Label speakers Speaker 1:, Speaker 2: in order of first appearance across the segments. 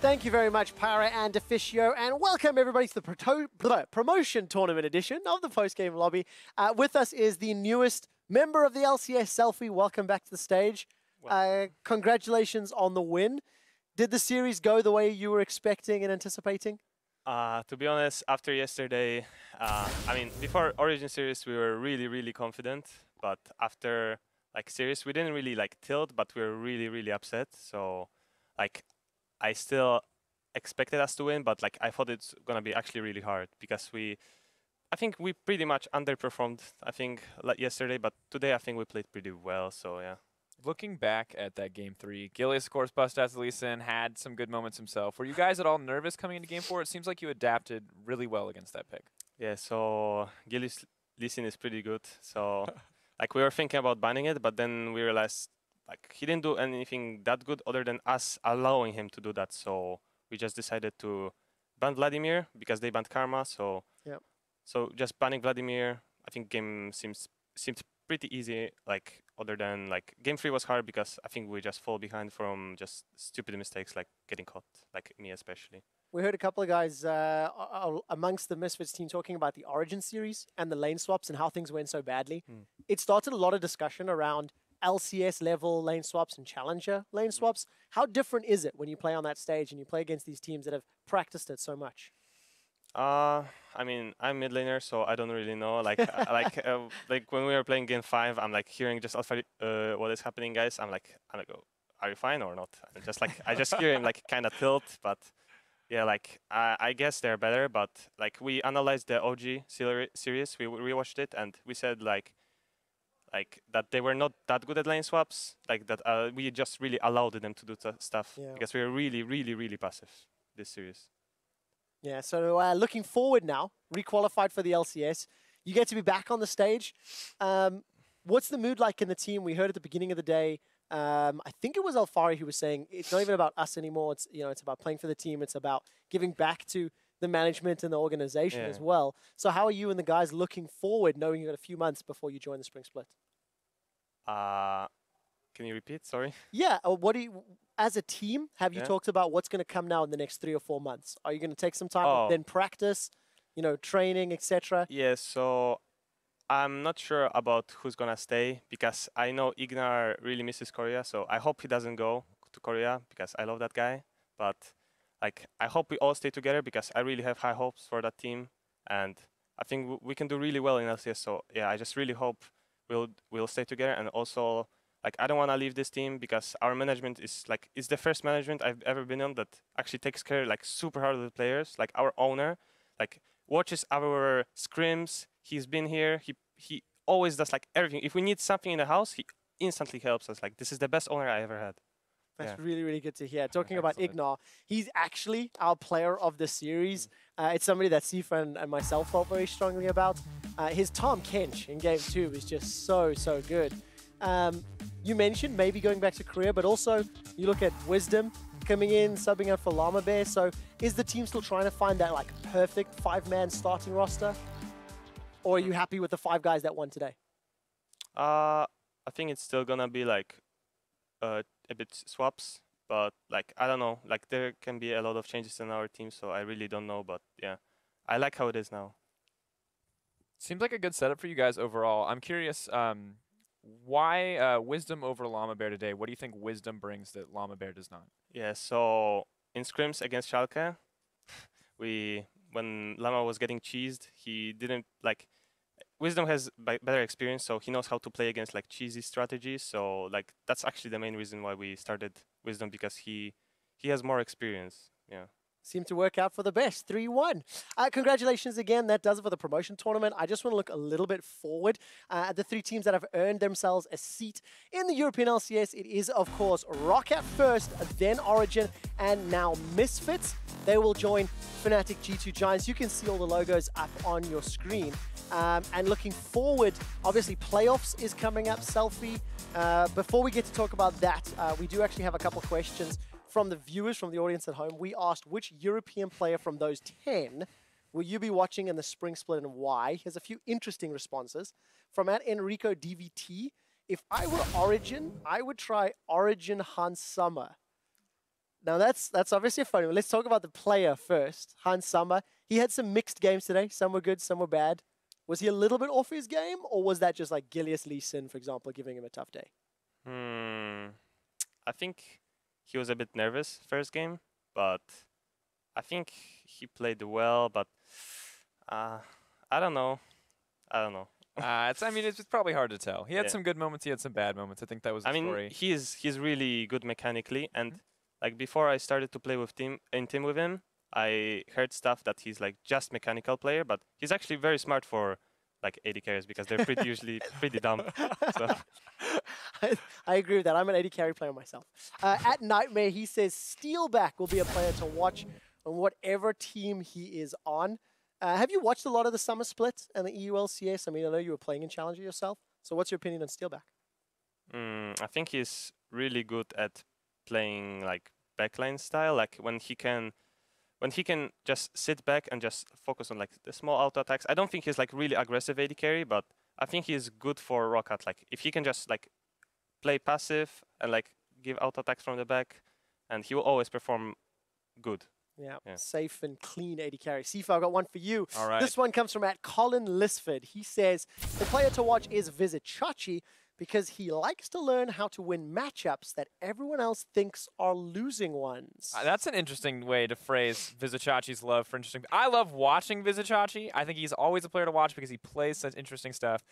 Speaker 1: Thank you very much, Para and Deficio, and welcome everybody to the promotion tournament edition of the post-game lobby. With us is the newest member of the LCS, Selfie. Welcome back to the stage. Congratulations on the win. Did the series go the way you were expecting and anticipating?
Speaker 2: To be honest, after yesterday, I mean, before Origin series, we were really confident, but after series, we didn't really tilt, but we were really upset. So, I still expected us to win, but I thought it's gonna be actually really hard because I think we pretty much underperformed. I think yesterday, but today I think we played pretty well. So yeah.
Speaker 3: Looking back at that game 3, Gilius, of course, bust out Lee Sin, had some good moments himself. Were you guys at all nervous coming into game 4? It seems like you adapted really well against that pick.
Speaker 2: Yeah, so Gilius Lee Sin is pretty good. So we were thinking about banning it, but then we realized he didn't do anything that good other than us allowing him to do that. So we just decided to ban Vladimir because they banned Karma. So
Speaker 1: yep.
Speaker 2: So just banning Vladimir, I think game seems pretty easy. Other than game 3 was hard because I think we just fall behind from just stupid mistakes like getting caught, me especially.
Speaker 1: We heard a couple of guys amongst the Misfits team talking about the Origin series and the lane swaps and how things went so badly. It started a lot of discussion around LCS level lane swaps and challenger lane swaps. How different is it when you play on that stage and you play against these teams that have practiced it so much?
Speaker 2: I mean, I'm mid laner, so I don't really know. When we were playing game 5, I'm hearing just Alpha, what is happening, guys? I'm like, oh, are you fine or not? And just I just hear him kind of tilt, but yeah, I guess they're better. But we analyzed the OG series, we rewatched it, and we said that they were not that good at lane swaps. That we just really allowed them to do stuff because we were really passive this series.
Speaker 1: Yeah, so looking forward now, requalified for the LCS. You get to be back on the stage. What's the mood like in the team? We heard at the beginning of the day, I think it was Alfari who was saying, it's not even about us anymore. It's, it's about playing for the team. It's about giving back to the management and the organization as well. So how are you and the guys looking forward, knowing you've got a few months before you join the Spring Split?
Speaker 2: Can you repeat? Sorry.
Speaker 1: Yeah. What do you, as a team, have you talked about what's going to come now in the next 3 or 4 months? Are you going to take some time, then practice, training, etc.?
Speaker 2: Yeah. So I'm not sure about who's gonna stay because I know Ignar really misses Korea. So I hope he doesn't go to Korea because I love that guy. But I hope we all stay together because I really have high hopes for that team, and I think we can do really well in LCS. So yeah, I just really hope we'll stay together. And also, I don't want to leave this team because our management is it's the first management I've ever been on that actually takes care super hard of the players. Our owner watches our scrims. He's been here. He always does everything. If we need something in the house, he instantly helps us. This is the best owner I ever had.
Speaker 1: That's really good to hear. Talking about Ignar, he's actually our player of the series. It's somebody that Sifa and myself felt very strongly about. His Tom Kench in game 2 is just so good. You mentioned maybe going back to Korea, but also you look at Wisdom coming in, subbing out for Llama Bear. So is the team still trying to find that perfect 5-man starting roster? Or are you happy with the 5 guys that won today?
Speaker 2: I think it's still gonna be a bit swaps, but I don't know. There can be a lot of changes in our team, so I really don't know. But yeah, I like how it is now.
Speaker 3: Seems like a good setup for you guys overall. I'm curious, why Wisdom over Llama Bear today? What do you think Wisdom brings that Llama Bear does not?
Speaker 2: Yeah, so in scrims against Schalke, when Llama was getting cheesed, he didn't Wisdom has better experience, so he knows how to play against cheesy strategies. So that's actually the main reason why we started Wisdom, because he has more experience. Yeah.
Speaker 1: Seemed to work out for the best. 3-1. Congratulations again. That does it for the promotion tournament. I just want to look a little bit forward at the 3 teams that have earned themselves a seat in the European LCS. It is, of course, Rocket first, then Origin, and now Misfits. They will join Fnatic, G2 Giants. You can see all the logos up on your screen. And looking forward, obviously, playoffs is coming up, Selfie. Before we get to talk about that, we do actually have a couple questions from the viewers, from the audience at home. We asked which European player from those 10 will you be watching in the Spring Split and why? Here's a few interesting responses. From @Enrico DVT, if I were Origin, I would try Origin Hans Summer. Now that's obviously a funny one. Let's talk about the player first. Hans Samba. He had some mixed games today. Some were good, some were bad. Was he a little bit off his game, or was that just like Gilius Lee Sin, for example, giving him a tough day?
Speaker 2: I think he was a bit nervous first game, but I think he played well. But I don't know.
Speaker 3: It's probably hard to tell. He had some good moments. He had some bad moments. I think that was the story.
Speaker 2: He's really good mechanically, and like before I started to play with team with him, I heard stuff that he's like just mechanical player, but he's actually very smart for like AD carries because they're usually pretty dumb. So.
Speaker 1: I agree with that. I'm an AD carry player myself. At Nightmare, he says Steelback will be a player to watch on whatever team he is on. Have you watched a lot of the summer split and the EU LCS? I mean, I know you were playing in Challenger yourself. So what's your opinion on Steelback?
Speaker 2: I think he's really good at playing like backline style, like when he can just sit back and just focus on like the small auto attacks. I don't think he's like really aggressive AD carry, but I think he's good for Rocket. Like if he can just like play passive and like give auto attacks from the back, and he will always perform good.
Speaker 1: Yeah, safe and clean AD carry. Sifa, I've got one for you.
Speaker 3: All right.
Speaker 1: This one comes from Colin Lisford. He says, the player to watch is Vizichachi because he likes to learn how to win matchups that everyone else thinks are losing ones.
Speaker 3: That's an interesting way to phrase Vizichachi's love for interesting. I love watching Vizichachi. I think he's always a player to watch because he plays such interesting stuff,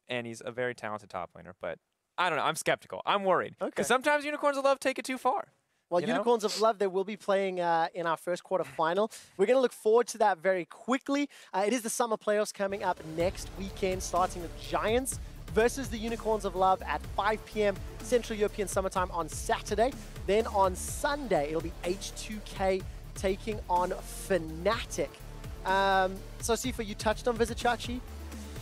Speaker 3: and he's a very talented top laner. But I don't know. I'm skeptical. I'm worried. Because sometimes Unicorns of Love take it too far.
Speaker 1: Well, Unicorns of Love, they will be playing in our first quarter final. We're going to look forward to that very quickly. It is the summer playoffs coming up next weekend, starting with Giants versus the Unicorns of Love at 5 p.m. Central European Summertime on Saturday. Then on Sunday, it'll be H2K taking on Fnatic. So, Sifa, you touched on Vizichachi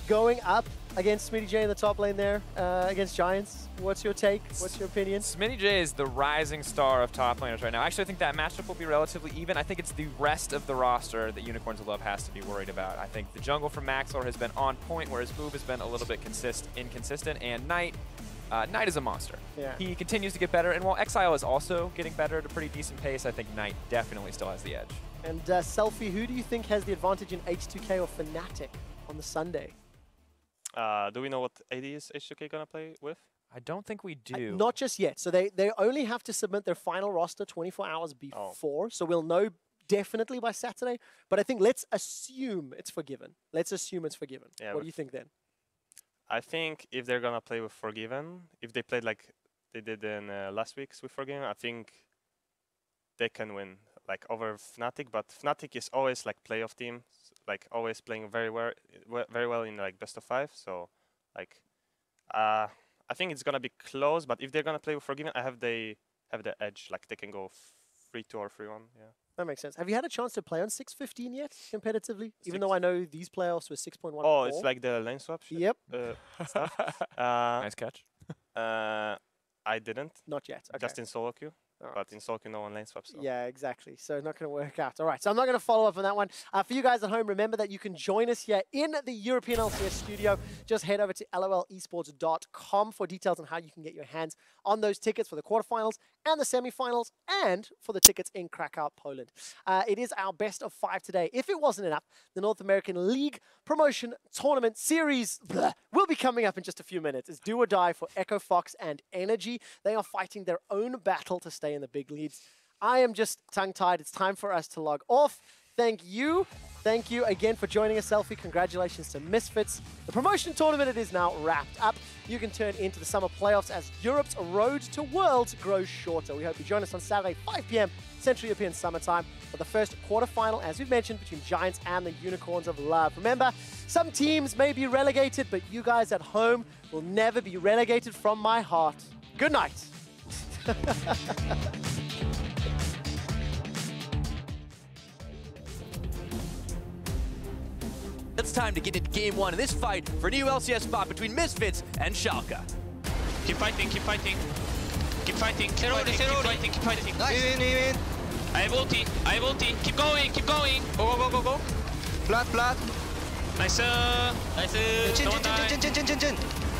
Speaker 1: going up against Smitty J in the top lane there against Giants. What's your take? What's your opinion?
Speaker 3: Smitty J is the rising star of top laners right now. Actually, I think that matchup will be relatively even. I think it's the rest of the roster that Unicorns of Love has to be worried about. I think the jungle from Maxlor has been on point, where his move has been a little bit inconsistent, and Knight is a monster.
Speaker 1: Yeah.
Speaker 3: He continues to get better, and while Exile is also getting better at a pretty decent pace, I think Knight definitely still has the edge.
Speaker 1: And Selfie, who do you think has the advantage in H2K or Fnatic on the Sunday?
Speaker 2: Do we know what AD is H2K gonna play with?
Speaker 3: I don't think we do.
Speaker 1: Not just yet. So they only have to submit their final roster 24 hours before. So we'll know definitely by Saturday. But I think let's assume it's Forgiven. Let's assume it's Forgiven.
Speaker 2: Yeah,
Speaker 1: what do you think then?
Speaker 2: I think if they're gonna play with Forgiven, if they played like they did in last week's with Forgiven, I think they can win like over Fnatic. But Fnatic is always like playoff team, like always playing very well in like best of 5. So like I think it's gonna be close. But if they're gonna play with Forgiven, I have the edge. Like they can go 3-2 or 3-1. Yeah.
Speaker 1: That makes sense. Have you had a chance to play on 6.15 yet, competitively? Even though I know these playoffs were 6.1.
Speaker 2: Oh, it's like the lane swap shit?
Speaker 1: Yep.
Speaker 2: Stuff.
Speaker 3: Nice catch.
Speaker 2: I didn't.
Speaker 1: Not yet. Okay.
Speaker 2: Just in solo queue.
Speaker 1: Right.
Speaker 2: But in solo queue, no one lane swaps. So.
Speaker 1: Yeah, exactly. So not going to work out. All right, so I'm not going to follow up on that one. For you guys at home, remember that you can join us here in the European LCS studio. Just head over to lolesports.com for details on how you can get your hands on those tickets for the quarterfinals and the semifinals, and for the tickets in Krakow, Poland. It is our best of 5 today. If it wasn't enough, the North American League Promotion Tournament Series will be coming up in just a few minutes. It's do or die for Echo Fox and Energy. They are fighting their own battle to stay in the big leads. I am just tongue-tied. It's time for us to log off. Thank you. Thank you again for joining us, Selfie. Congratulations to Misfits. The promotion tournament, it is now wrapped up. You can turn into the summer playoffs as Europe's road to Worlds grows shorter. We hope you join us on Saturday, 5 p.m. Central European Summertime for the first quarterfinal, as we've mentioned, between Giants and the Unicorns of Love. Remember, some teams may be relegated, but you guys at home will never be relegated from my heart. Good night.
Speaker 4: It's time to get into game 1 in this fight for an EU LCS spot between Misfits and Schalke.
Speaker 5: Keep fighting, keep fighting. Keep fighting, keep fighting, keep fighting, keep fighting. Nice. Win. I have ulti. Keep going. Go. Blood. Nice. Chin.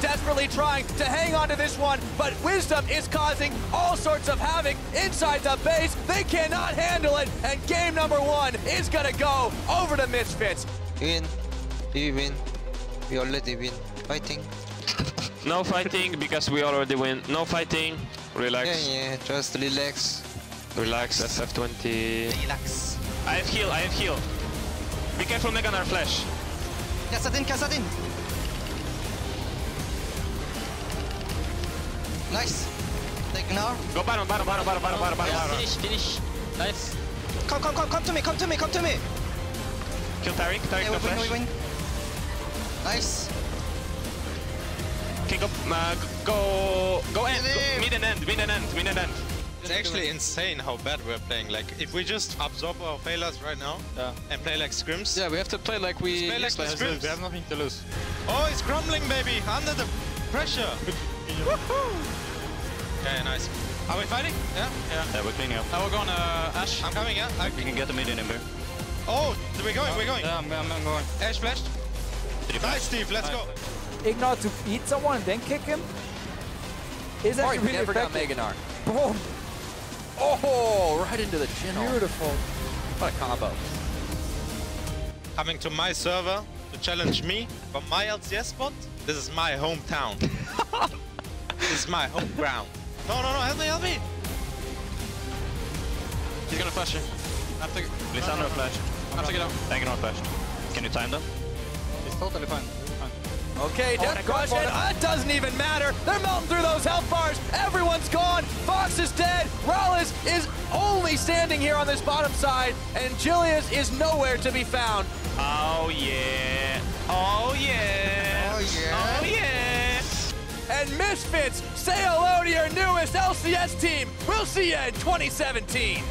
Speaker 4: desperately trying to hang on to this one, but Wisdom is causing all sorts of havoc inside the base. They cannot handle it, and game number 1 is gonna go over to Misfits.
Speaker 6: Win. We win. We already win. Fighting.
Speaker 5: No fighting because we already win. No fighting. Relax.
Speaker 6: Yeah, just relax.
Speaker 5: Relax, SF20.
Speaker 6: Relax.
Speaker 5: I have heal, I have heal. Be careful, Meganar flash.
Speaker 6: Kasadin. Nice. Take now.
Speaker 5: Go bottom.
Speaker 7: Finish. Nice.
Speaker 6: Come to me.
Speaker 5: Kill Tariq, Tariq no flash.
Speaker 6: We win. Nice.
Speaker 5: Okay, go end. Mid and end.
Speaker 8: It's actually insane how bad we're playing. Like, if we just absorb our failures right now and play like scrims.
Speaker 7: Yeah, we have to play like we.
Speaker 8: Play like the scrims.
Speaker 7: We have nothing to lose.
Speaker 8: Oh, it's crumbling, baby! Under the pressure. Okay, nice. Are we fighting? Yeah.
Speaker 7: Yeah, we're cleaning up. We're going Ash.
Speaker 8: I'm coming. Yeah.
Speaker 7: We can get the mid in here.
Speaker 8: Oh, we're going.
Speaker 7: Yeah, I'm going.
Speaker 8: Ash flashed. Nice, Steve. Let's go.
Speaker 9: Ignore to beat someone and then kick him. Is that really
Speaker 4: never got
Speaker 9: effective?
Speaker 4: Meganar.
Speaker 9: Boom.
Speaker 4: Oh, right into the chin.
Speaker 9: Beautiful.
Speaker 4: What a combo.
Speaker 8: Coming to my server to challenge me from my LCS spot. This is my hometown. This is my home ground. No, help me.
Speaker 7: He's gonna flash you. Lisandro flash. Have to get out. Meganar flash. Can you time them? He's totally fine.
Speaker 4: Okay, Death Crush, and it doesn't even matter. They're melting through those health bars. Everyone's gone. Fox is dead. Rallis is only standing here on this bottom side, and Julius is nowhere to be found.
Speaker 5: Oh yeah.
Speaker 4: And Misfits, say hello to your newest LCS team. We'll see you in 2017.